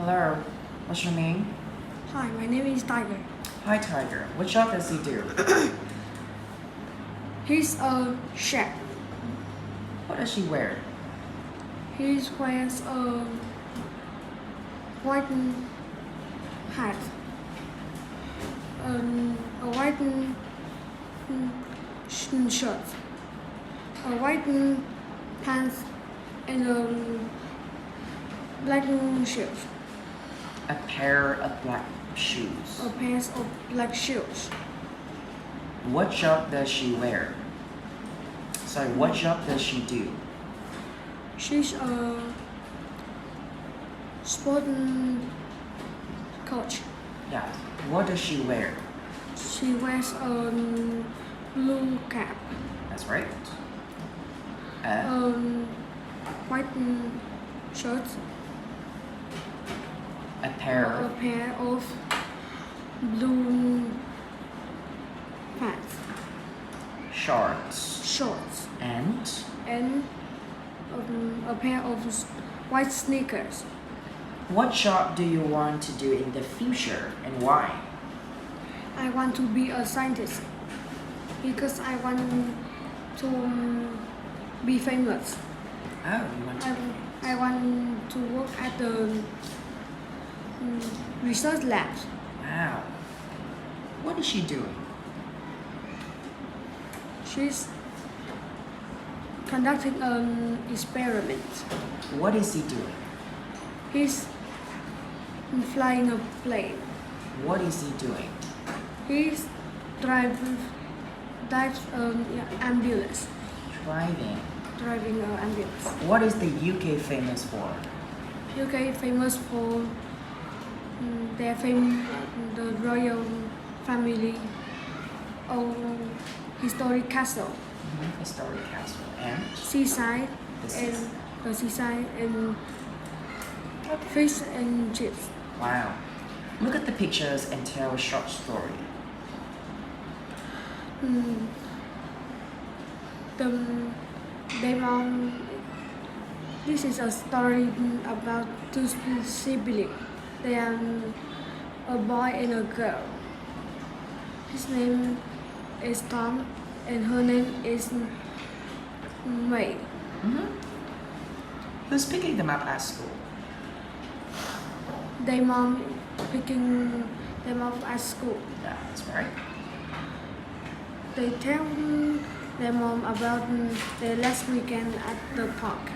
Hello, what's your name? Hi, my name is Tiger. Hi Tiger, what job does he do? He's a chef. What does she wear? He wears a white hat, a white shirt, a white pants, and a black shoes. A pair of black shoes. A pair of black shoes. What job does she wear? Sorry, what job does she do? She's a sport coach. Yeah. What does she wear? She wears a blue cap, That's right. white shirt, A pair. a pair of blue pants, shorts, And a pair of white sneakers. what job do you want to do in the future and why? I want to be a scientist because I want to be famous. Oh, you want to I want to work at the research labs. Wow. What is she doing? She's conducting an experiment. What is he doing? He's flying a plane. What is he doing? He's drives ambulance. Driving an ambulance. What is the UK famous for? UK famous for their the royal family historic castle, Historic castle. And seaside, The and seaside and fish and chips. wow. Look at the pictures and tell a short story. This is a story about two siblings. They are a boy and a girl. His name is Tom and her name is May. Who's picking them up at school? Their mom picking them up at school. Yeah, that's right. They tell their mom about their last weekend at the park.